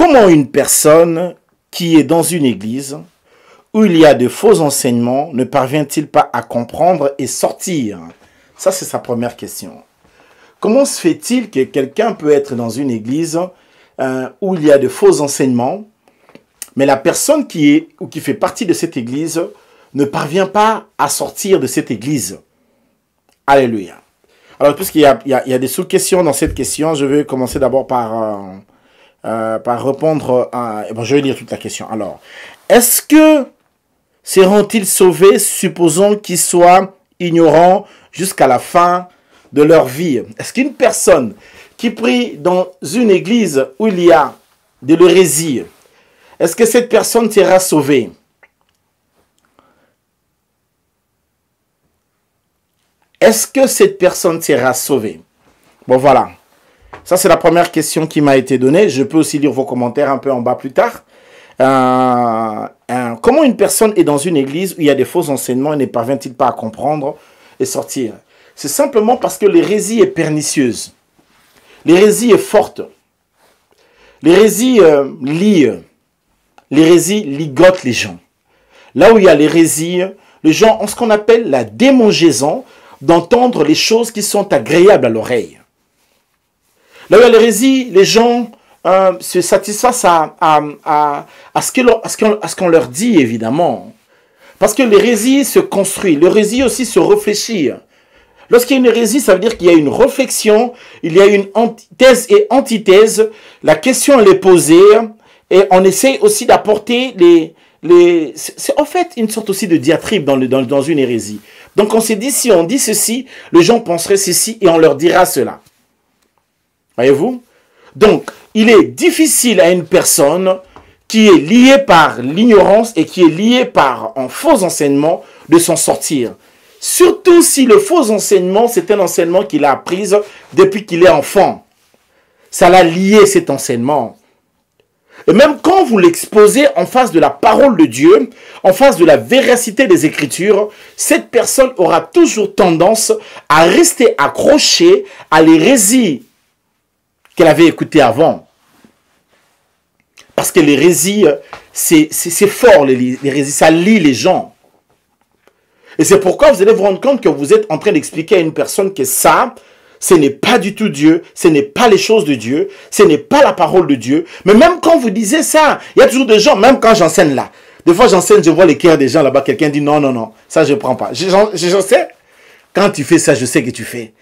comment une personne qui est dans une église où il y a de faux enseignements ne parvient-il pas à comprendre et sortir? Ça, c'est sa première question. Comment se fait-il que quelqu'un peut être dans une église où il y a de faux enseignements, mais la personne qui fait partie de cette église ne parvient pas à sortir de cette église? Alléluia. Alors, puisqu'il y a des sous-questions dans cette question, je vais commencer d'abord par répondre à... Bon, je vais lire toute la question. Alors, est-ce que seront-ils sauvés, supposons qu'ils soient ignorants jusqu'à la fin de leur vie? Est-ce qu'une personne qui prie dans une église où il y a de l'hérésie, est-ce que cette personne sera sauvée? Est-ce que cette personne sera sauvée? Bon, voilà. Ça, c'est la première question qui m'a été donnée. Je peux aussi lire vos commentaires un peu en bas plus tard. Comment une personne est dans une église où il y a des faux enseignements et ne parvient-il pas à comprendre et sortir? C'est simplement parce que l'hérésie est pernicieuse. L'hérésie est forte. L'hérésie ligote les gens. Là où il y a l'hérésie, les gens ont ce qu'on appelle la démangeaison d'entendre les choses qui sont agréables à l'oreille. Là où il y a l'hérésie, les gens se satisfassent à ce qu'on leur dit, évidemment. Parce que l'hérésie se construit, l'hérésie aussi se réfléchit. Lorsqu'il y a une hérésie, ça veut dire qu'il y a une réflexion, il y a une thèse et antithèse, la question elle est posée, et on essaie aussi d'apporter c'est en fait une sorte aussi de diatribe dans une hérésie. Donc on s'est dit, si on dit ceci, les gens penseraient ceci et on leur dira cela. Voyez-vous? Donc, il est difficile à une personne qui est liée par l'ignorance et qui est liée par un faux enseignement de s'en sortir. Surtout si le faux enseignement, c'est un enseignement qu'il a appris depuis qu'il est enfant. Ça l'a lié, cet enseignement. Et même quand vous l'exposez en face de la parole de Dieu, en face de la véracité des Écritures, cette personne aura toujours tendance à rester accrochée à l'hérésie qu'elle avait écoutée avant. Parce que l'hérésie, c'est fort, l'hérésie, ça lie les gens. Et c'est pourquoi vous allez vous rendre compte que vous êtes en train d'expliquer à une personne que ça, ce n'est pas du tout Dieu, ce n'est pas les choses de Dieu, ce n'est pas la parole de Dieu. Mais même quand vous disiez ça, il y a toujours des gens, même quand j'enseigne là, des fois j'enseigne, je vois les cœurs des gens là-bas, quelqu'un dit non, non, non, ça je ne prends pas. Je sais, quand tu fais ça, je sais que tu fais.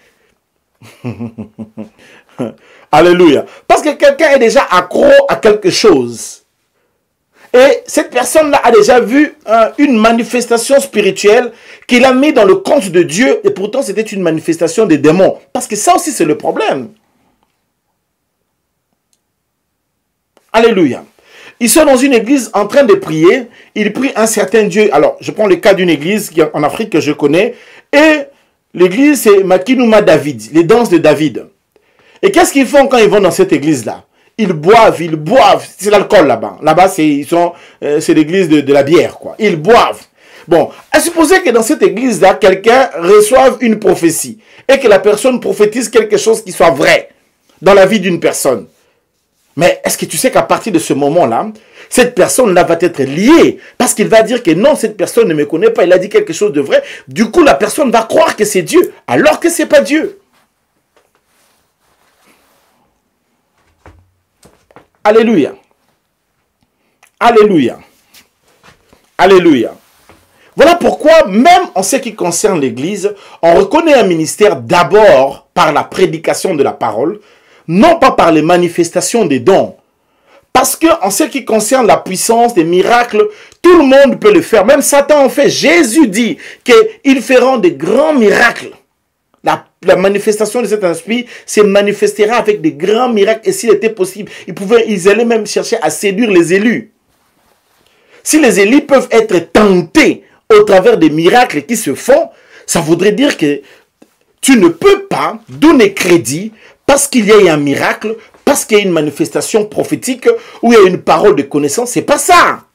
Alléluia. Parce que quelqu'un est déjà accro à quelque chose. Et cette personne-là a déjà vu une manifestation spirituelle qu'il a mis dans le compte de Dieu. Et pourtant, c'était une manifestation des démons. Parce que ça aussi, c'est le problème. Alléluia. Ils sont dans une église en train de prier. Ils prient un certain Dieu. Alors, je prends le cas d'une église en Afrique que je connais. Et l'église, c'est Makinuma David, les danses de David. Et qu'est-ce qu'ils font quand ils vont dans cette église-là? Ils boivent. C'est l'alcool là-bas. Là-bas, c'est l'église de la bière, quoi. Ils boivent. Bon, à supposer que dans cette église-là, quelqu'un reçoive une prophétie et que la personne prophétise quelque chose qui soit vrai dans la vie d'une personne. Mais est-ce que tu sais qu'à partir de ce moment-là, cette personne-là va être liée parce qu'il va dire que non, cette personne ne me connaît pas, il a dit quelque chose de vrai. Du coup, la personne va croire que c'est Dieu alors que ce n'est pas Dieu. Alléluia. Alléluia. Alléluia. Voilà pourquoi, même en ce qui concerne l'Église, on reconnaît un ministère d'abord par la prédication de la parole, non pas par les manifestations des dons. Parce que en ce qui concerne la puissance des miracles, tout le monde peut le faire. Même Satan en fait. Jésus dit qu'ils feront de grands miracles. La manifestation de cet esprit se manifestera avec des grands miracles. Et s'il était possible, ils allaient même chercher à séduire les élus. Si les élus peuvent être tentés au travers des miracles qui se font, ça voudrait dire que tu ne peux pas donner crédit parce qu'il y a eu un miracle, parce qu'il y a une manifestation prophétique ou il y a une parole de connaissance. C'est pas ça.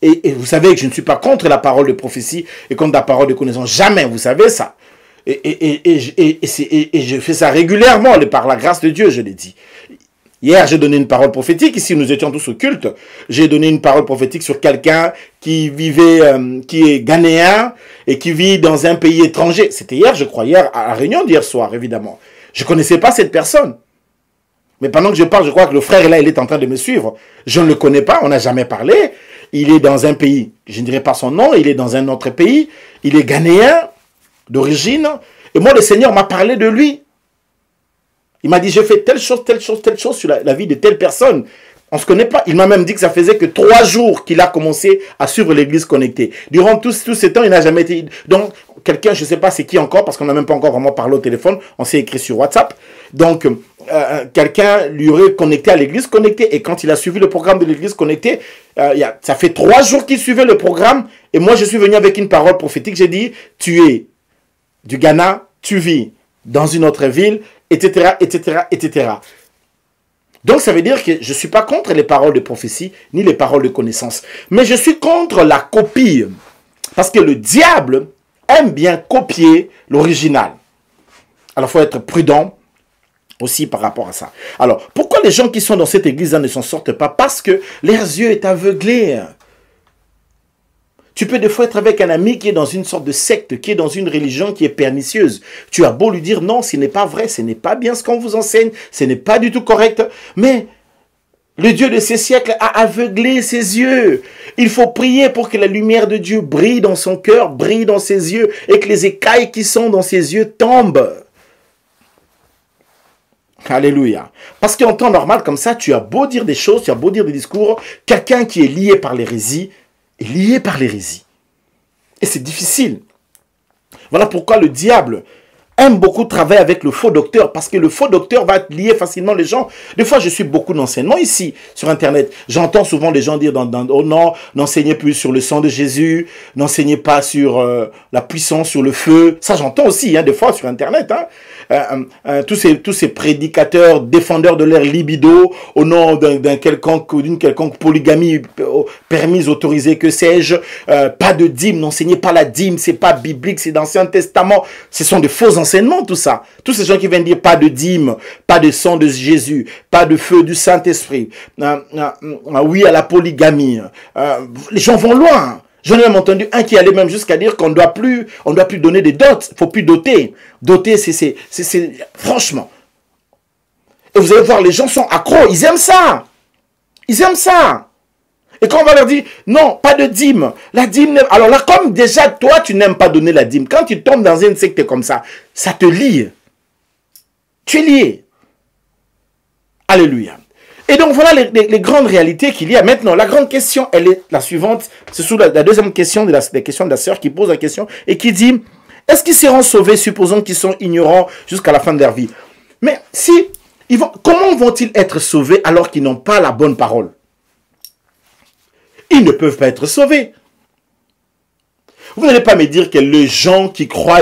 Et vous savez que je ne suis pas contre la parole de prophétie et contre la parole de connaissance. Jamais, vous savez ça. Et je fais ça régulièrement, par la grâce de Dieu, je l'ai dit. Hier, j'ai donné une parole prophétique. Ici, nous étions tous au culte. J'ai donné une parole prophétique sur quelqu'un qui vivait, qui est ghanéen et qui vit dans un pays étranger. C'était hier, je crois, hier, à la réunion d'hier soir, évidemment. Je ne connaissais pas cette personne. Mais pendant que je parle, je crois que le frère, là, il est en train de me suivre. Je ne le connais pas, on n'a jamais parlé. Il est dans un pays, je ne dirai pas son nom, il est dans un autre pays. Il est ghanéen d'origine. Et moi, le Seigneur m'a parlé de lui. Il m'a dit, j'ai fait telle chose sur la vie de telle personne. On ne se connaît pas. Il m'a même dit que ça faisait que 3 jours qu'il a commencé à suivre l'église connectée. Durant tout ce temps, il n'a jamais été... Donc, quelqu'un, je ne sais pas c'est qui encore, parce qu'on n'a même pas encore vraiment parlé au téléphone. On s'est écrit sur WhatsApp. Donc, quelqu'un lui aurait connecté à l'église connectée. Et quand il a suivi le programme de l'église connectée, ça fait 3 jours qu'il suivait le programme. Et moi, je suis venu avec une parole prophétique. J'ai dit, tu es du Ghana, tu vis dans une autre ville, etc., etc., etc. Donc, ça veut dire que je ne suis pas contre les paroles de prophétie, ni les paroles de connaissance. Mais je suis contre la copie. Parce que le diable aime bien copier l'original. Alors, il faut être prudent aussi par rapport à ça. Alors, pourquoi les gens qui sont dans cette église-là ne s'en sortent pas? Parce que leurs yeux sont aveuglés. Tu peux des fois être avec un ami qui est dans une sorte de secte, qui est dans une religion qui est pernicieuse. Tu as beau lui dire non, ce n'est pas vrai, ce n'est pas bien ce qu'on vous enseigne, ce n'est pas du tout correct. Mais le Dieu de ces siècles a aveuglé ses yeux. Il faut prier pour que la lumière de Dieu brille dans son cœur, brille dans ses yeux et que les écailles qui sont dans ses yeux tombent. Alléluia. Parce qu'en temps normal comme ça, tu as beau dire des choses, tu as beau dire des discours, quelqu'un qui est lié par l'hérésie, est lié par l'hérésie. Et c'est difficile. Voilà pourquoi le diable aime beaucoup travailler avec le faux docteur, parce que le faux docteur va lier facilement les gens. Des fois, je suis beaucoup d'enseignements ici, sur Internet. J'entends souvent les gens dire, oh non, n'enseignez plus sur le sang de Jésus, n'enseignez pas sur la puissance, sur le feu. Ça, j'entends aussi, des fois, sur Internet. Tous ces prédicateurs, défendeurs de leur libido, au nom d'une quelconque polygamie permise, autorisée, que sais-je, pas de dîme, n'enseignez pas la dîme, c'est pas biblique, c'est dans l'Ancien Testament. Ce sont des faux enseignements, tout ça. Tous ces gens qui viennent dire pas de dîme, pas de sang de Jésus, pas de feu du Saint-Esprit, oui à la polygamie. Les gens vont loin. J'en ai même entendu un qui allait même jusqu'à dire qu'on ne doit plus donner des dots. Il ne faut plus doter. Doter, c'est franchement. Et vous allez voir, les gens sont accros. Ils aiment ça. Ils aiment ça. Et quand on va leur dire, non, pas de dîme. La dîme, alors là, comme déjà, toi, tu n'aimes pas donner la dîme. Quand tu tombes dans une secte comme ça te lie. Tu es lié. Alléluia. Et donc, voilà les grandes réalités qu'il y a. Maintenant, la grande question, elle est la suivante. C'est sous la deuxième question des questions de la sœur qui pose la question et qui dit, est-ce qu'ils seront sauvés, supposons qu'ils sont ignorants jusqu'à la fin de leur vie? Mais comment vont-ils être sauvés alors qu'ils n'ont pas la bonne parole? Ils ne peuvent pas être sauvés. Vous n'allez pas me dire que les gens qui croient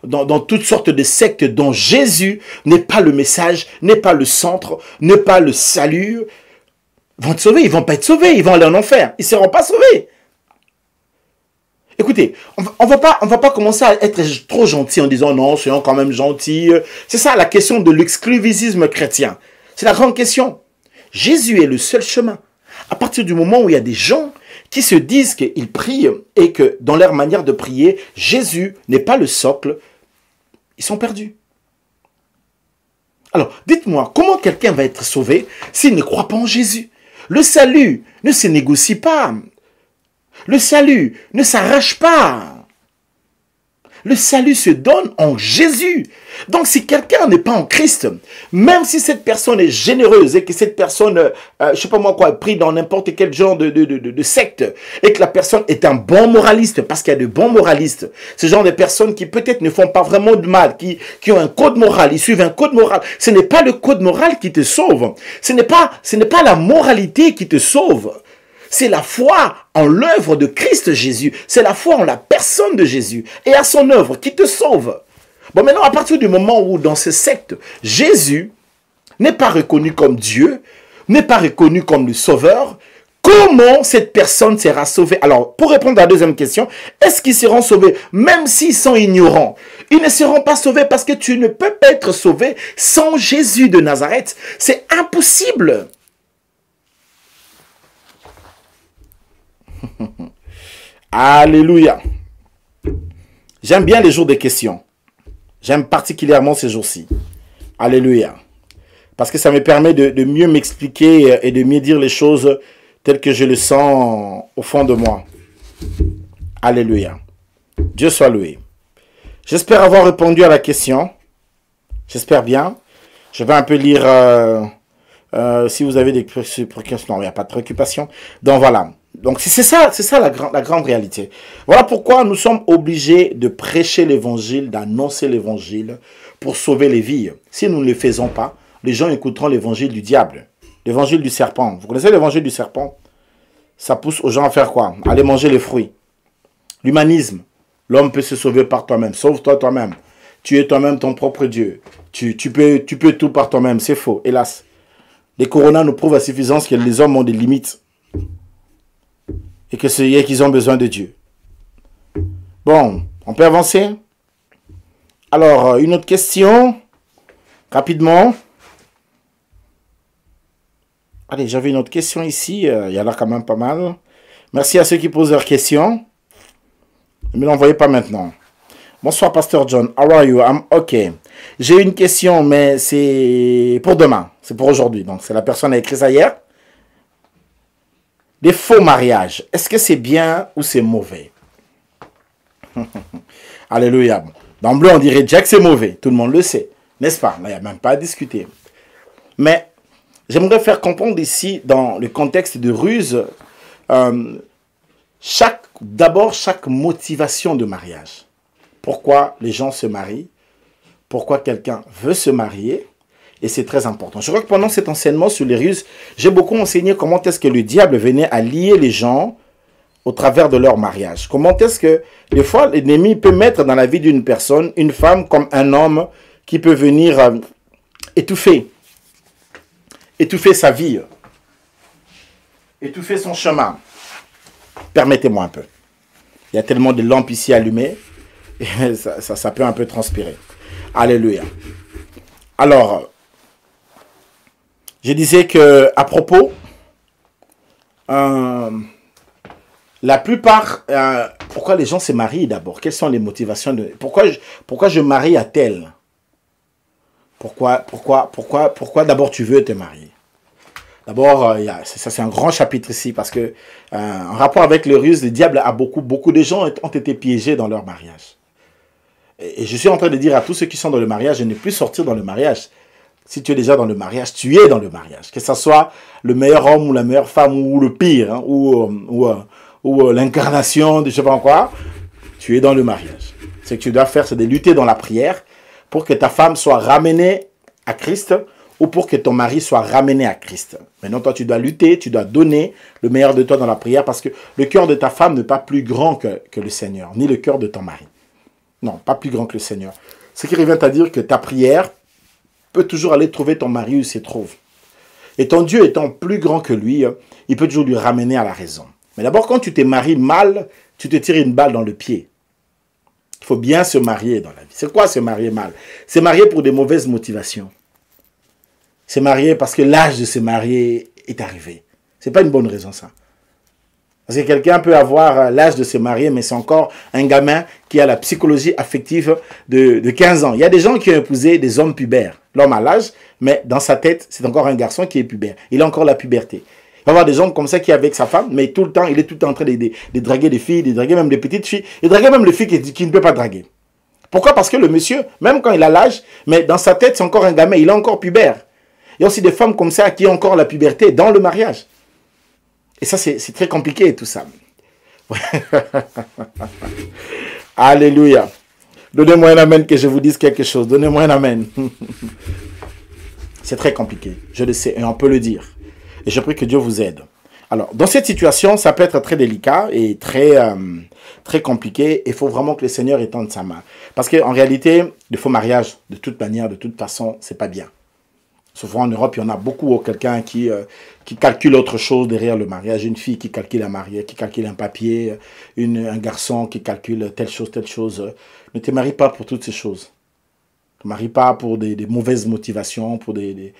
dans toutes sortes de sectes dont Jésus n'est pas le message, n'est pas le centre, n'est pas le salut, vont être sauvés. Ils ne vont pas être sauvés, ils vont aller en enfer. Ils ne seront pas sauvés. Écoutez, on va pas commencer à être trop gentil en disant non, soyons quand même gentils. C'est ça la question de l'exclusivisme chrétien. C'est la grande question. Jésus est le seul chemin. À partir du moment où il y a des gens qui se disent qu'ils prient et que dans leur manière de prier, Jésus n'est pas le socle, ils sont perdus. Alors, dites-moi, comment quelqu'un va être sauvé s'il ne croit pas en Jésus? Le salut ne se négocie pas. Le salut ne s'arrache pas. Le salut se donne en Jésus. Donc, si quelqu'un n'est pas en Christ, même si cette personne est généreuse et que cette personne, je ne sais pas moi quoi, pris dans n'importe quel genre de secte, et que la personne est un bon moraliste, parce qu'il y a de bons moralistes, ce genre de personnes qui peut-être ne font pas vraiment de mal, qui ont un code moral, ils suivent un code moral. Ce n'est pas le code moral qui te sauve. Ce n'est pas la moralité qui te sauve. C'est la foi en l'œuvre de Christ Jésus. C'est la foi en la personne de Jésus et à son œuvre qui te sauve. Bon, maintenant, à partir du moment où dans ces sectes, Jésus n'est pas reconnu comme Dieu, n'est pas reconnu comme le Sauveur, comment cette personne sera sauvée? Alors, pour répondre à la deuxième question, est-ce qu'ils seront sauvés même s'ils sont ignorants? Ils ne seront pas sauvés parce que tu ne peux pas être sauvé sans Jésus de Nazareth. C'est impossible. Alléluia. J'aime bien les jours des questions. J'aime particulièrement ces jours-ci. Alléluia. Parce que ça me permet de mieux m'expliquer et de mieux dire les choses telles que je le sens au fond de moi. Alléluia. Dieu soit loué. J'espère avoir répondu à la question. J'espère bien. Je vais un peu lire si vous avez des préoccupations. Non, il n'y a pas de préoccupation. Donc voilà. Donc c'est ça la grande réalité. Voilà pourquoi nous sommes obligés de prêcher l'évangile, d'annoncer l'évangile pour sauver les vies. Si nous ne le faisons pas, les gens écouteront l'évangile du diable, l'évangile du serpent. Vous connaissez l'évangile du serpent? Ça pousse aux gens à faire quoi? Aller manger les fruits. L'humanisme. L'homme peut se sauver par toi-même. Sauve-toi toi-même. Tu es toi-même ton propre Dieu. Tu peux tout par toi-même. C'est faux, hélas. Les coronas nous prouvent à suffisance que les hommes ont des limites. Et qu'ils ont besoin de Dieu. Bon, on peut avancer? Alors, une autre question. Rapidement. Allez, j'avais une autre question ici. Il y en a quand même pas mal. Merci à ceux qui posent leurs questions. Ne me l'envoyez pas maintenant. Bonsoir, Pasteur John. How are you? I'm okay. J'ai une question, mais c'est pour demain. C'est pour aujourd'hui. Donc, c'est la personne qui a écrit ça hier. Des faux mariages. Est-ce que c'est bien ou c'est mauvais? Alléluia. D'emblée, on dirait déjà que c'est mauvais. Tout le monde le sait. N'est-ce pas? Il n'y a même pas à discuter. Mais j'aimerais faire comprendre ici, dans le contexte de ruse, d'abord chaque motivation de mariage. Pourquoi les gens se marient? Pourquoi quelqu'un veut se marier? Et c'est très important. Je crois que pendant cet enseignement sur les ruses, j'ai beaucoup enseigné comment est-ce que le diable venait à lier les gens au travers de leur mariage. Comment est-ce que, des fois, l'ennemi peut mettre dans la vie d'une personne, une femme comme un homme qui peut venir étouffer sa vie, étouffer son chemin. Permettez-moi un peu. Il y a tellement de lampes ici allumées, et ça peut un peu transpirer. Alléluia. Alors, je disais que à propos, la plupart, pourquoi les gens se marient d'abord? Quelles sont les motivations de pourquoi je marie à tel? Pourquoi d'abord tu veux te marier? D'abord, ça c'est un grand chapitre ici parce que en rapport avec le ruse, le diable a beaucoup de gens ont été piégés dans leur mariage. Et je suis en train de dire à tous ceux qui sont dans le mariage de ne plus sortir dans le mariage. Si tu es déjà dans le mariage, tu es dans le mariage. Que ce soit le meilleur homme ou la meilleure femme ou le pire, hein, ou l'incarnation de je sais pas quoi, tu es dans le mariage. Ce que tu dois faire, c'est de lutter dans la prière pour que ta femme soit ramenée à Christ ou pour que ton mari soit ramené à Christ. Maintenant, toi, tu dois lutter, tu dois donner le meilleur de toi dans la prière parce que le cœur de ta femme n'est pas plus grand que le Seigneur, ni le cœur de ton mari. Non, pas plus grand que le Seigneur. Ce qui revient à dire que ta prière peut toujours aller trouver ton mari où il se trouve. Et ton Dieu étant plus grand que lui, il peut toujours lui ramener à la raison. Mais d'abord, quand tu te maries mal, tu te tires une balle dans le pied. Il faut bien se marier dans la vie. C'est quoi se marier mal? Se marier pour des mauvaises motivations. Se marier parce que l'âge de se marier est arrivé. Ce n'est pas une bonne raison, ça. Parce que quelqu'un peut avoir l'âge de se marier, mais c'est encore un gamin qui a la psychologie affective de 15 ans. Il y a des gens qui ont épousé des hommes pubères. L'homme a l'âge, mais dans sa tête, c'est encore un garçon qui est pubère. Il a encore la puberté. Il va y avoir des hommes comme ça qui est avec sa femme, mais tout le temps, il est tout le temps en train de draguer des filles, de draguer même des petites filles, et draguer même les filles qui ne peut pas draguer. Pourquoi? Parce que le monsieur, même quand il a l'âge, mais dans sa tête, c'est encore un gamin, il est encore pubère. Il y a aussi des femmes comme ça qui ont encore la puberté dans le mariage. Et ça, c'est très compliqué, tout ça. Alléluia. Donnez-moi un amen que je vous dise quelque chose. Donnez-moi un amen. C'est très compliqué. Je le sais, et on peut le dire. Et je prie que Dieu vous aide. Alors, dans cette situation, ça peut être très délicat et très compliqué. Il faut vraiment que le Seigneur étende sa main. Parce qu'en réalité, le faux mariage, de toute manière, de toute façon, c'est pas bien. Souvent en Europe, il y en a beaucoup, quelqu'un qui calcule autre chose derrière le mariage. Une fille qui calcule un mariage, qui calcule un papier, un garçon qui calcule telle chose, telle chose. Ne te marie pas pour toutes ces choses. Ne te marie pas pour des mauvaises motivations, pour des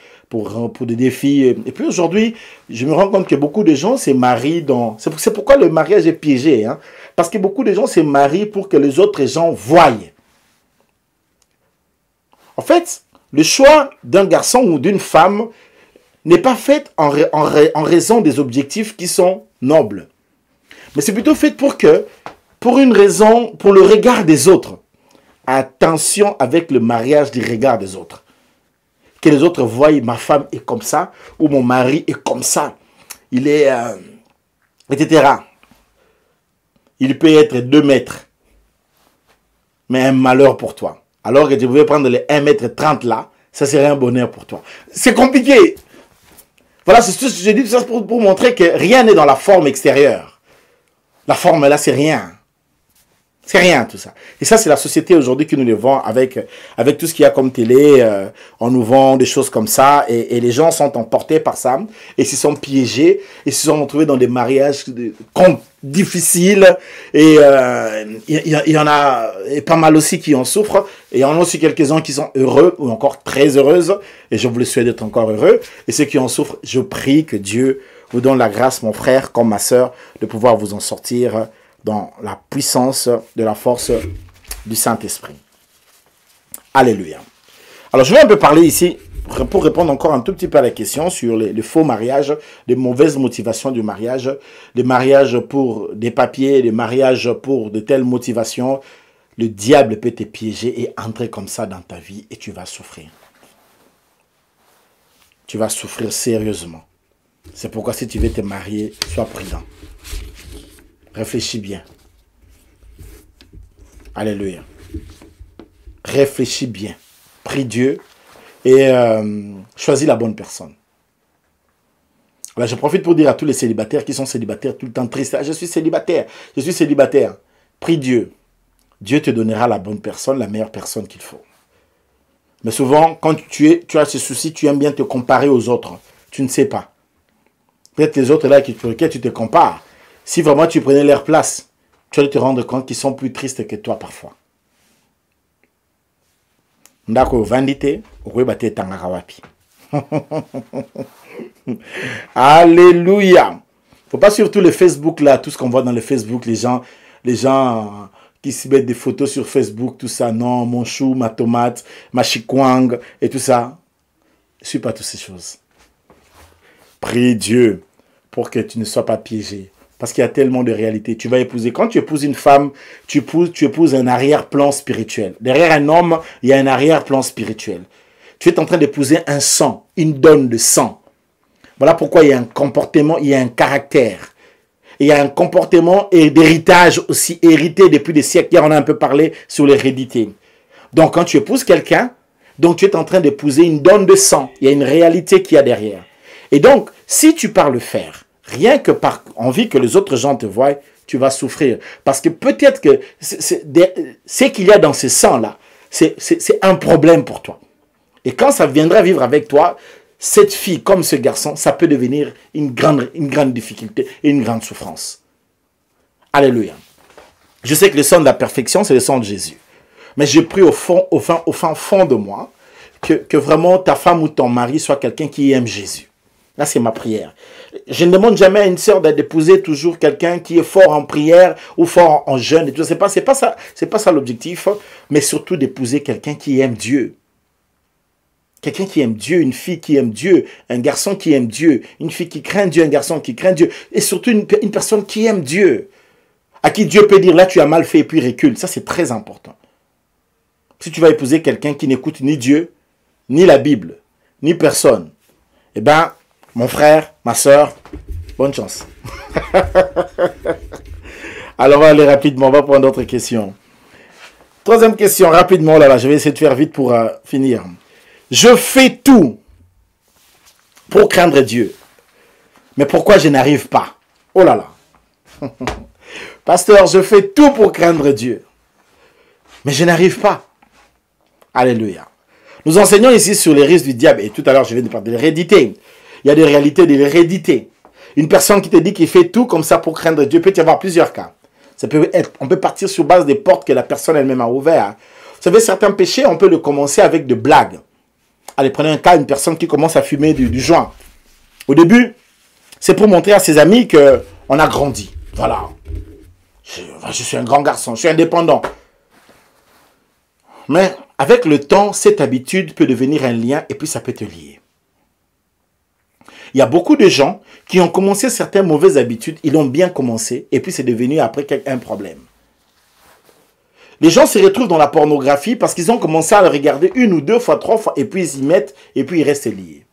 défis. Et puis aujourd'hui, je me rends compte que beaucoup de gens se marient dans... C'est pourquoi le mariage est piégé. Hein? Parce que beaucoup de gens se marient pour que les autres gens voient. En fait, le choix d'un garçon ou d'une femme n'est pas fait en raison des objectifs qui sont nobles. Mais c'est plutôt fait pour une raison, pour le regard des autres. Attention avec le mariage du regard des autres. Que les autres voient, ma femme est comme ça, ou mon mari est comme ça. Il est, etc. Il peut être 2 mètres. Mais un malheur pour toi. Alors que tu pouvais prendre les 1,30 m là, ça serait un bonheur pour toi. C'est compliqué. Voilà, c'est tout ce que j'ai dit ça pour montrer que rien n'est dans la forme extérieure. La forme là, c'est rien. C'est rien tout ça. Et ça, c'est la société aujourd'hui qui nous le vend avec tout ce qu'il y a comme télé. On nous vend des choses comme ça. Et les gens sont emportés par ça. Et s'y sont piégés. Et se sont retrouvés dans des mariages difficiles. Et il y en a pas mal aussi qui en souffrent. Et il y en a aussi quelques-uns qui sont heureux ou encore très heureuses. Et je vous le souhaite d'être encore heureux. Et ceux qui en souffrent, je prie que Dieu vous donne la grâce, mon frère, comme ma sœur, de pouvoir vous en sortir dans la puissance de la force du Saint-Esprit. Alléluia. Alors, je vais un peu parler ici, pour répondre encore un tout petit peu à la question sur les faux mariages, les mauvaises motivations du mariage, les mariages pour des papiers, les mariages pour de telles motivations. Le diable peut te piéger et entrer comme ça dans ta vie et tu vas souffrir. Tu vas souffrir sérieusement. C'est pourquoi si tu veux te marier, sois prudent. Réfléchis bien. Alléluia. Réfléchis bien. Prie Dieu et choisis la bonne personne. Alors, je profite pour dire à tous les célibataires qui sont célibataires tout le temps tristes. Ah, je suis célibataire. Je suis célibataire. Prie Dieu. Dieu te donnera la bonne personne, la meilleure personne qu'il faut. Mais souvent, quand tu as ce souci, tu aimes bien te comparer aux autres. Tu ne sais pas. Peut-être les autres là pour lesquels tu te compares. Si vraiment tu prenais leur place, tu allais te rendre compte qu'ils sont plus tristes que toi parfois. Ndako vandite, okwebate tangaka wapi. Alléluia. Faut pas surtout le Facebook là, tout ce qu'on voit dans le Facebook, les gens qui se mettent des photos sur Facebook, tout ça. Non, mon chou, ma tomate, ma chikwang et tout ça. Je suis pas toutes ces choses. Prie Dieu pour que tu ne sois pas piégé. Parce qu'il y a tellement de réalités. Tu vas épouser. Quand tu épouses une femme, tu épouses un arrière-plan spirituel. Derrière un homme, il y a un arrière-plan spirituel. Tu es en train d'épouser un sang, une donne de sang. Voilà pourquoi il y a un comportement, il y a un caractère. Il y a un comportement et d'héritage aussi hérité depuis des siècles. Hier, on a un peu parlé sur l'hérédité. Donc, quand tu épouses quelqu'un, donc tu es en train d'épouser une donne de sang. Il y a une réalité qu'il y a derrière. Et donc, si tu pars le faire, rien que par envie que les autres gens te voient, tu vas souffrir. Parce que peut-être que ce qu'il y a dans ce sang-là, c'est un problème pour toi. Et quand ça viendra vivre avec toi, cette fille comme ce garçon, ça peut devenir une grande difficulté et une grande souffrance. Alléluia. Je sais que le sang de la perfection, c'est le sang de Jésus. Mais je prie au fond de moi que vraiment ta femme ou ton mari soit quelqu'un qui aime Jésus. Là, c'est ma prière. Je ne demande jamais à une sœur d'épouser toujours quelqu'un qui est fort en prière ou fort en jeûne. C'est pas ça l'objectif, mais surtout d'épouser quelqu'un qui aime Dieu. Quelqu'un qui aime Dieu, une fille qui aime Dieu, un garçon qui aime Dieu, une fille qui craint Dieu, un garçon qui craint Dieu, et surtout une personne qui aime Dieu, à qui Dieu peut dire là tu as mal fait et puis recule. Ça c'est très important. Si tu vas épouser quelqu'un qui n'écoute ni Dieu, ni la Bible, ni personne, eh bien, mon frère, ma soeur, bonne chance. Alors, on va aller rapidement, on va prendre d'autres questions. Troisième question, rapidement, là, je vais essayer de faire vite pour finir. Je fais tout pour craindre Dieu. Mais pourquoi je n'arrive pas? Oh là là. Pasteur, je fais tout pour craindre Dieu. Mais je n'arrive pas. Alléluia. Nous enseignons ici sur les risques du diable. Et tout à l'heure, je viens de parler de l'hérédité. Il y a des réalités de l'hérédité. Une personne qui te dit qu'il fait tout comme ça pour craindre Dieu, peut y avoir plusieurs cas. Ça peut être, on peut partir sur base des portes que la personne elle-même a ouvertes. Vous savez, certains péchés, on peut le commencer avec de blagues. Allez, prenez un cas, une personne qui commence à fumer du joint. Au début, c'est pour montrer à ses amis qu'on a grandi. Voilà. Je suis un grand garçon, je suis indépendant. Mais avec le temps, cette habitude peut devenir un lien et puis ça peut te lier. Il y a beaucoup de gens qui ont commencé certaines mauvaises habitudes, ils l'ont bien commencé et puis c'est devenu après un problème. Les gens se retrouvent dans la pornographie parce qu'ils ont commencé à le regarder 1 ou 2 fois, 3 fois et puis ils y mettent et puis ils restent liés.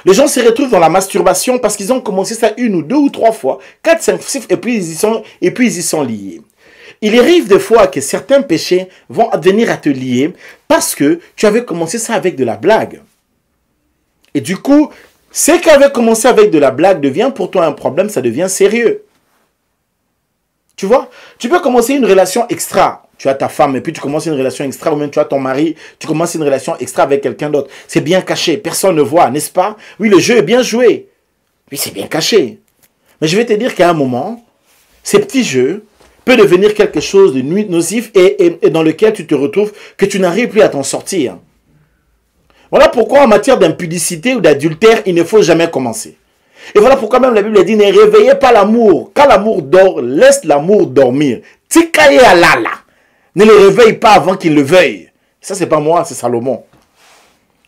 Les gens se retrouvent dans la masturbation parce qu'ils ont commencé ça 1 ou 2 ou 3 fois, 4, 5, 6 et puis ils y sont liés. Il arrive des fois que certains péchés vont venir à te lier parce que tu avais commencé ça avec de la blague. Et du coup, ce qui avait commencé avec de la blague devient pour toi un problème, ça devient sérieux. Tu vois, tu peux commencer une relation extra. Tu as ta femme et puis tu commences une relation extra ou même tu as ton mari, tu commences une relation extra avec quelqu'un d'autre. C'est bien caché, personne ne voit, n'est-ce pas? Oui, le jeu est bien joué. Oui, c'est bien caché. Mais je vais te dire qu'à un moment, ces petits jeux peuvent devenir quelque chose de nocif et dans lequel tu te retrouves que tu n'arrives plus à t'en sortir. Voilà pourquoi en matière d'impudicité ou d'adultère, il ne faut jamais commencer. Et voilà pourquoi même la Bible dit, ne réveillez pas l'amour. Quand l'amour dort, laisse l'amour dormir. Tikaye alala. Ne le réveille pas avant qu'il le veuille. Ça, c'est pas moi, c'est Salomon.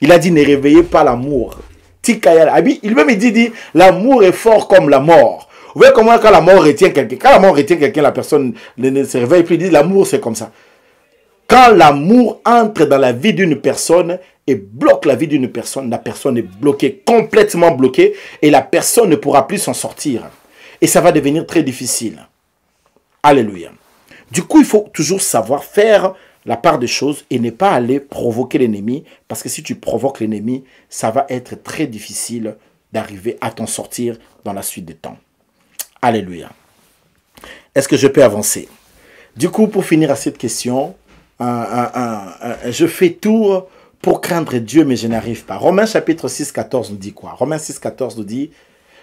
Il a dit, ne réveillez pas l'amour. Tikaye alala. Il dit, l'amour est fort comme la mort. Vous voyez comment quand la mort retient quelqu'un, la personne ne se réveille plus, il dit, l'amour c'est comme ça. Quand l'amour entre dans la vie d'une personne et bloque la vie d'une personne, la personne est bloquée, complètement bloquée, et la personne ne pourra plus s'en sortir. Et ça va devenir très difficile. Alléluia. Du coup, il faut toujours savoir faire la part des choses et ne pas aller provoquer l'ennemi, parce que si tu provoques l'ennemi, ça va être très difficile d'arriver à t'en sortir dans la suite des temps. Alléluia. Est-ce que je peux avancer? Du coup, pour finir à cette question, je fais tout pour craindre Dieu, mais je n'arrive pas. Romains chapitre 6, 14 nous dit quoi? Romains 6, 14 nous dit,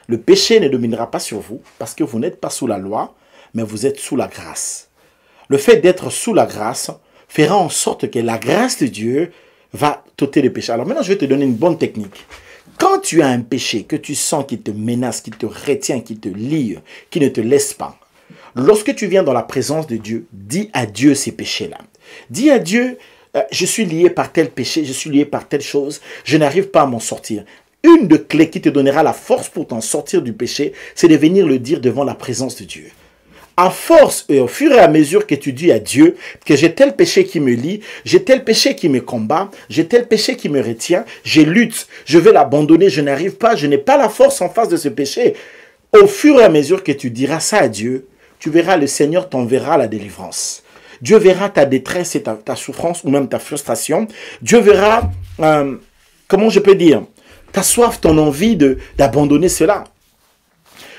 le péché ne dominera pas sur vous, parce que vous n'êtes pas sous la loi, mais vous êtes sous la grâce. Le fait d'être sous la grâce fera en sorte que la grâce de Dieu va t'ôter le péché. Alors maintenant, je vais te donner une bonne technique. Quand tu as un péché que tu sens qui te menace, qui te retient, qui te lie, qui ne te laisse pas, lorsque tu viens dans la présence de Dieu, dis à Dieu ces péchés-là. Dis à Dieu, je suis lié par tel péché, je suis lié par telle chose, je n'arrive pas à m'en sortir. Une des clés qui te donnera la force pour t'en sortir du péché, c'est de venir le dire devant la présence de Dieu. À force et au fur et à mesure que tu dis à Dieu que j'ai tel péché qui me lie, j'ai tel péché qui me combat, j'ai tel péché qui me retient, je lutte, je vais l'abandonner, je n'arrive pas, je n'ai pas la force en face de ce péché. Au fur et à mesure que tu diras ça à Dieu, tu verras, le Seigneur t'enverra la délivrance. Dieu verra ta détresse et ta souffrance ou même ta frustration. Dieu verra, comment je peux dire, ta soif, ton envie d'abandonner cela.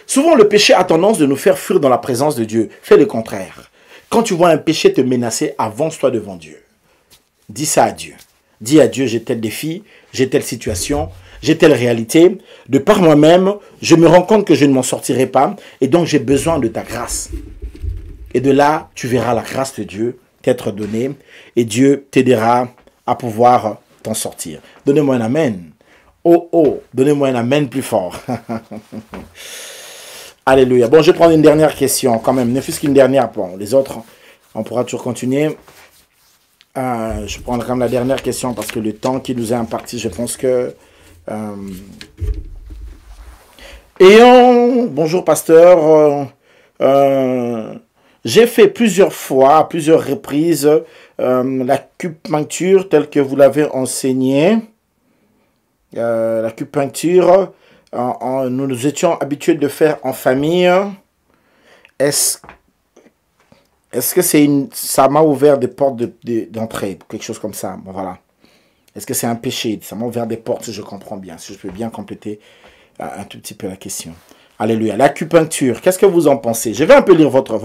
Souvent, le péché a tendance de nous faire fuir dans la présence de Dieu. Fais le contraire. Quand tu vois un péché te menacer, avance-toi devant Dieu. Dis ça à Dieu. Dis à Dieu, j'ai tel défi, j'ai telle situation, j'ai telle réalité. De par moi-même, je me rends compte que je ne m'en sortirai pas et donc j'ai besoin de ta grâce. Et de là, tu verras la grâce de Dieu t'être donnée et Dieu t'aidera à pouvoir t'en sortir. Donnez-moi un amen. Oh, oh, donnez-moi un amen plus fort. Alléluia. Bon, je vais prendre une dernière question quand même, ne fût-ce qu'une dernière. Bon, les autres, on pourra toujours continuer. Je prendrai quand même la dernière question parce que le temps qui nous est imparti, je pense que... bonjour pasteur, j'ai fait plusieurs fois, à plusieurs reprises, l'acupuncture telle que vous l'avez enseigné. L'acupuncture, nous étions habitués de faire en famille. Est-ce que ça m'a ouvert des portes d'entrée, quelque chose comme ça? Bon, voilà. Est-ce que c'est un péché? Ça m'a ouvert des portes, si je comprends bien. Si je peux bien compléter un tout petit peu la question. Alléluia. L'acupuncture, qu'est-ce que vous en pensez? Je vais un peu lire votre...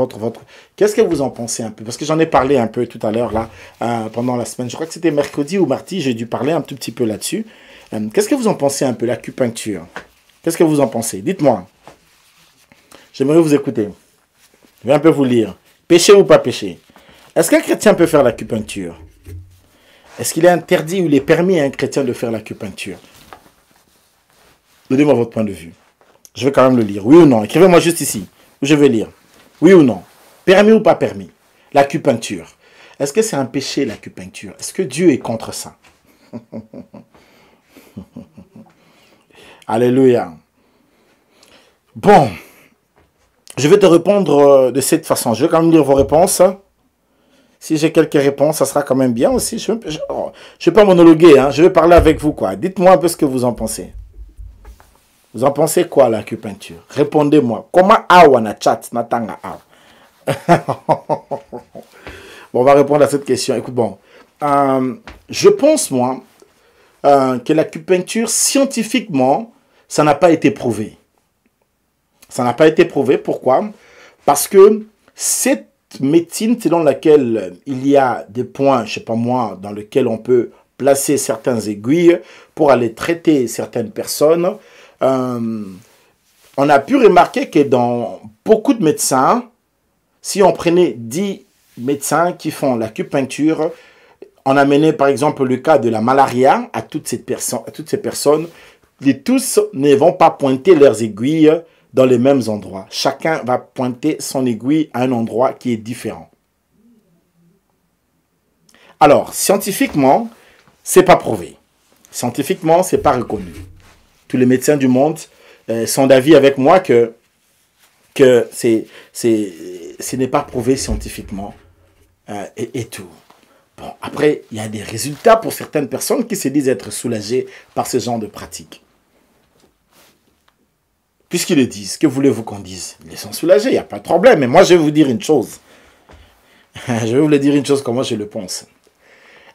Qu'est-ce que vous en pensez un peu? Parce que j'en ai parlé un peu tout à l'heure, là, pendant la semaine. Je crois que c'était mercredi ou mardi, j'ai dû parler un tout petit peu là-dessus. Qu'est-ce que vous en pensez un peu, l'acupuncture? Qu'est-ce que vous en pensez? Dites-moi. J'aimerais vous écouter. Je vais un peu vous lire. Péché ou pas péché? Est-ce qu'un chrétien peut faire l'acupuncture? Est-ce qu'il est interdit ou il est permis à un chrétien de faire l'acupuncture? Donnez-moi votre point de vue. Je vais quand même le lire. Oui ou non? Écrivez-moi juste ici. Où je vais lire. Oui ou non? Permis ou pas permis? L'acupuncture. Est-ce que c'est un péché, l'acupuncture? Est-ce que Dieu est contre ça? Alléluia. Bon. Je vais te répondre de cette façon. Je vais quand même lire vos réponses. Si j'ai quelques réponses, ça sera quand même bien aussi. Je ne vais pas monologuer. Hein. Je vais parler avec vous, quoi. Dites-moi un peu ce que vous en pensez. Vous en pensez quoi, l'acupuncture? Répondez-moi. Comment awa chat natanga Bon, on va répondre à cette question. Écoute, bon. Je pense, moi, que l'acupuncture, scientifiquement, ça n'a pas été prouvé. Ça n'a pas été prouvé. Pourquoi? Parce que cette médecine selon laquelle il y a des points, je ne sais pas moi, dans lesquels on peut placer certaines aiguilles pour aller traiter certaines personnes, on a pu remarquer que dans beaucoup de médecins, si on prenait 10 médecins qui font l'acupuncture, on amenait par exemple le cas de la malaria à toutes ces personnes, tous ne vont pas pointer leurs aiguilles dans les mêmes endroits. Chacun va pointer son aiguille à un endroit qui est différent. Alors, scientifiquement, c'est pas prouvé. Scientifiquement, c'est pas reconnu. Tous les médecins du monde sont d'avis avec moi que ce n'est pas prouvé scientifiquement et tout. Bon, après, il y a des résultats pour certaines personnes qui se disent être soulagées par ce genre de pratique. Puisqu'ils le disent, que voulez-vous qu'on dise? Ils sont soulagés, il n'y a pas de problème. Mais moi, je vais vous dire une chose. Je vais vous dire une chose, comment je le pense.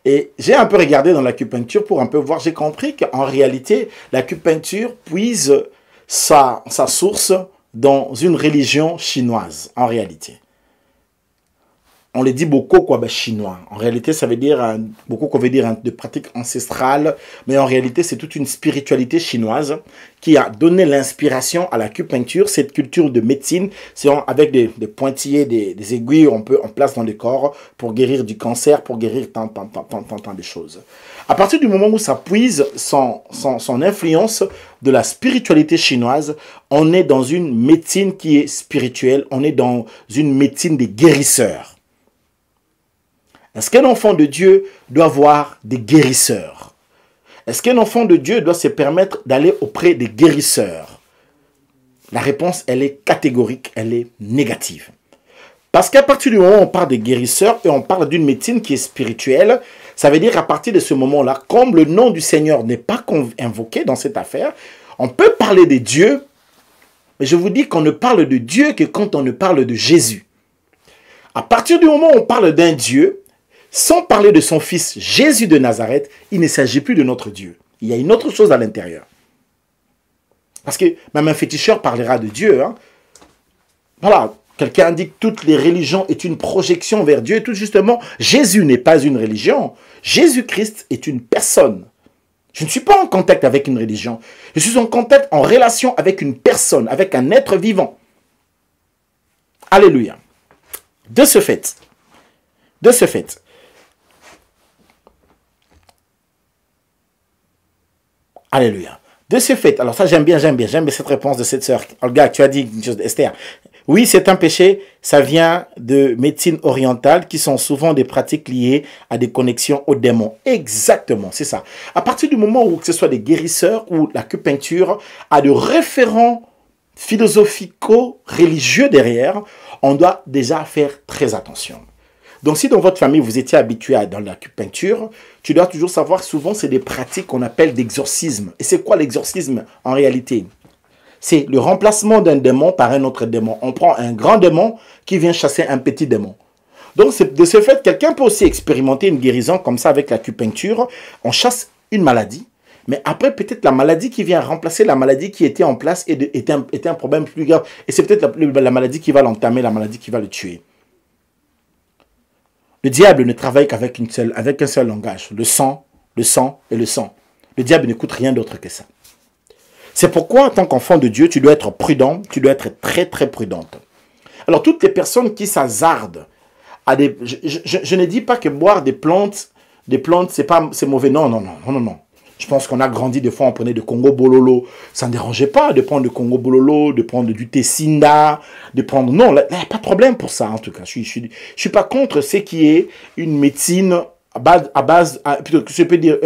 Et j'ai un peu regardé dans l'acupuncture pour un peu voir. J'ai compris qu'en réalité, l'acupuncture puise sa source dans une religion chinoise, en réalité. On le dit beaucoup quoi, ben, chinois. En réalité, ça veut dire, beaucoup qu'on veut dire de pratiques ancestrales, mais en réalité, c'est toute une spiritualité chinoise qui a donné l'inspiration à l'acupuncture, cette culture de médecine, c'est avec des pointillés, des aiguilles, on place dans le corps pour guérir du cancer, pour guérir tant de choses. À partir du moment où ça puise son influence de la spiritualité chinoise, on est dans une médecine qui est spirituelle, on est dans une médecine des guérisseurs. Est-ce qu'un enfant de Dieu doit avoir des guérisseurs? Est-ce qu'un enfant de Dieu doit se permettre d'aller auprès des guérisseurs? La réponse, elle est catégorique, elle est négative. Parce qu'à partir du moment où on parle de guérisseurs et on parle d'une médecine qui est spirituelle, ça veut dire qu'à partir de ce moment-là, comme le nom du Seigneur n'est pas invoqué dans cette affaire, on peut parler de Dieu, mais je vous dis qu'on ne parle de Dieu que quand on ne parle de Jésus. À partir du moment où on parle d'un Dieu, sans parler de son fils Jésus de Nazareth, il ne s'agit plus de notre Dieu. Il y a une autre chose à l'intérieur. Parce que même un féticheur parlera de Dieu. Hein. Voilà, quelqu'un dit que toutes les religions est une projection vers Dieu. Et tout justement, Jésus n'est pas une religion. Jésus-Christ est une personne. Je ne suis pas en contact avec une religion. Je suis en contact, en relation avec une personne, avec un être vivant. Alléluia. De ce fait, alléluia. De ce fait, alors ça j'aime bien cette réponse de cette sœur. Olga, tu as dit une chose, Esther. Oui, c'est un péché, ça vient de médecine orientale qui sont souvent des pratiques liées à des connexions aux démons. Exactement, c'est ça. À partir du moment où que ce soit des guérisseurs ou l'acupuncture a de référents philosophico-religieux derrière, on doit déjà faire très attention. Donc, si dans votre famille, vous étiez habitué à dans l'acupuncture, tu dois toujours savoir que souvent, c'est des pratiques qu'on appelle d'exorcisme. Et c'est quoi l'exorcisme en réalité? C'est le remplacement d'un démon par un autre démon. On prend un grand démon qui vient chasser un petit démon. Donc, de ce fait, quelqu'un peut aussi expérimenter une guérison comme ça avec l'acupuncture. On chasse une maladie, Mais après, peut-être la maladie qui vient remplacer la maladie qui était en place était un problème plus grave. Et c'est peut-être la maladie qui va l'entamer, la maladie qui va le tuer. Le diable ne travaille qu'avec un seul langage. Le sang et le sang. Le diable n'écoute rien d'autre que ça. C'est pourquoi, en tant qu'enfant de Dieu, tu dois être prudent, tu dois être très très prudente. Alors, toutes les personnes qui s'hasardent à des... Je ne dis pas que boire des plantes, c'est mauvais. Non, non, non, non, non, non. Je pense qu'on a grandi, des fois on prenait de Congo Bololo. Ça ne dérangeait pas de prendre de Congo Bololo, de prendre du Tessinda, de prendre... Non, il n'y a pas de problème pour ça en tout cas. Je suis pas contre ce qui est une médecine plutôt que je peux dire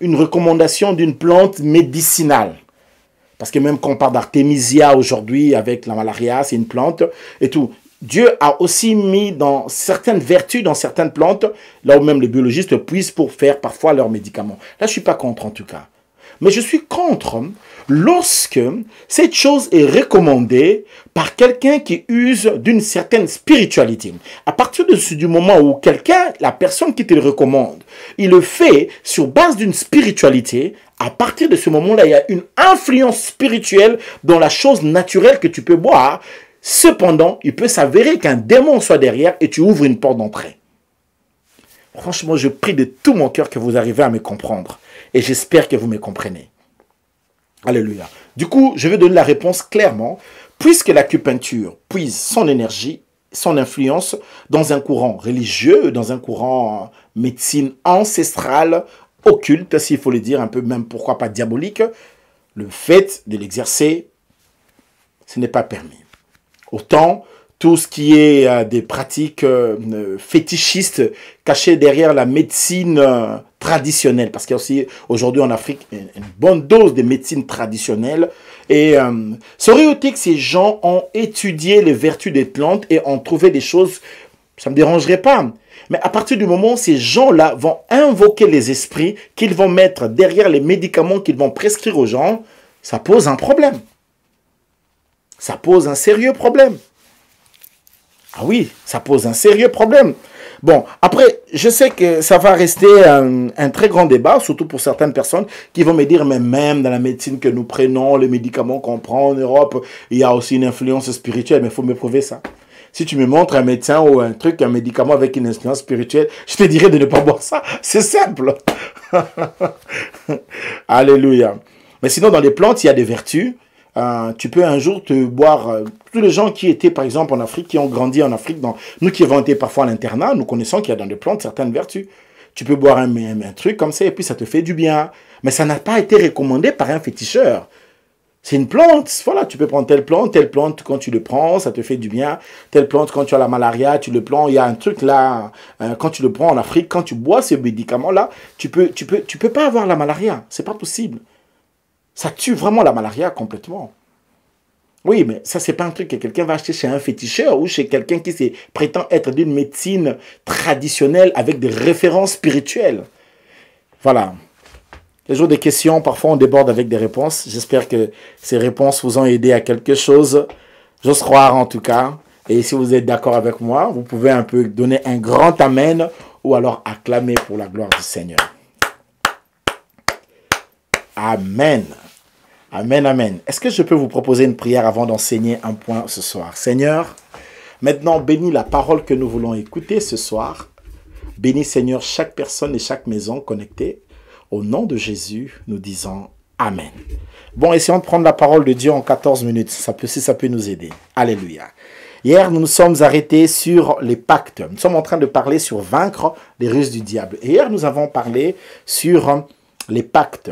une recommandation d'une plante médicinale. Parce que même quand on parle d'Artemisia aujourd'hui avec la malaria, c'est une plante et tout. Dieu a aussi mis dans certaines vertus, dans certaines plantes, là où même les biologistes puissent pour faire parfois leurs médicaments. Là, je ne suis pas contre en tout cas. Mais je suis contre lorsque cette chose est recommandée par quelqu'un qui use d'une certaine spiritualité. À partir du moment où la personne qui te le recommande, il le fait sur base d'une spiritualité, à partir de ce moment-là, il y a une influence spirituelle dans la chose naturelle que tu peux boire. Cependant, il peut s'avérer qu'un démon soit derrière et tu ouvres une porte d'entrée. Franchement, je prie de tout mon cœur que vous arrivez à me comprendre. Et j'espère que vous me comprenez. Alléluia. Du coup, je vais donner la réponse clairement. Puisque l'acupuncture puise son énergie, son influence dans un courant religieux, dans un courant médecine ancestrale, occulte, s'il faut le dire, un peu même pourquoi pas diabolique, le fait de l'exercer, ce n'est pas permis. Autant tout ce qui est des pratiques fétichistes cachées derrière la médecine traditionnelle. Parce qu'il y a aussi aujourd'hui en Afrique une bonne dose de médecine traditionnelle. Et ça aurait été que ces gens ont étudié les vertus des plantes et ont trouvé des choses, ça ne me dérangerait pas. Mais à partir du moment où ces gens-là vont invoquer les esprits qu'ils vont mettre derrière les médicaments qu'ils vont prescrire aux gens, ça pose un problème. Ça pose un sérieux problème. Ah oui, ça pose un sérieux problème. Bon, après, je sais que ça va rester un très grand débat, surtout pour certaines personnes qui vont me dire, mais même dans la médecine que nous prenons, les médicaments qu'on prend en Europe, il y a aussi une influence spirituelle, mais il faut me prouver ça. Si tu me montres un médecin ou un médicament avec une influence spirituelle, je te dirais de ne pas boire ça. C'est simple. Alléluia. Mais sinon, dans les plantes, il y a des vertus. Tu peux un jour te boire, tous les gens qui étaient par exemple en Afrique, qui ont grandi en Afrique, nous qui avons été parfois à l'internat, nous connaissons qu'il y a dans les plantes certaines vertus. Tu peux boire un truc comme ça et puis ça te fait du bien. Mais ça n'a pas été recommandé par un féticheur. C'est une plante, voilà, tu peux prendre telle plante quand tu le prends, ça te fait du bien. Telle plante quand tu as la malaria, tu le prends, il y a un truc là, quand tu le prends en Afrique, quand tu bois ces médicaments-là, tu peux pas avoir la malaria, c'est pas possible. Ça tue vraiment la malaria complètement. Oui, mais ça, c'est pas un truc que quelqu'un va acheter chez un féticheur ou chez quelqu'un qui prétend être d'une médecine traditionnelle avec des références spirituelles. Voilà. Les jours des questions, parfois on déborde avec des réponses. J'espère que ces réponses vous ont aidé à quelque chose. J'ose croire en tout cas. Et si vous êtes d'accord avec moi, vous pouvez un peu donner un grand amen ou alors acclamer pour la gloire du Seigneur. Amen. Amen, amen. Est-ce que je peux vous proposer une prière avant d'enseigner un point ce soir? Seigneur, maintenant bénis la parole que nous voulons écouter ce soir. Bénis, Seigneur, chaque personne et chaque maison connectée. Au nom de Jésus, nous disons Amen. Bon, essayons de prendre la parole de Dieu en 14 minutes. Si ça peut nous aider. Alléluia. Hier, nous nous sommes arrêtés sur les pactes. Nous sommes en train de parler sur vaincre les ruses du diable. Et hier, nous avons parlé sur les pactes.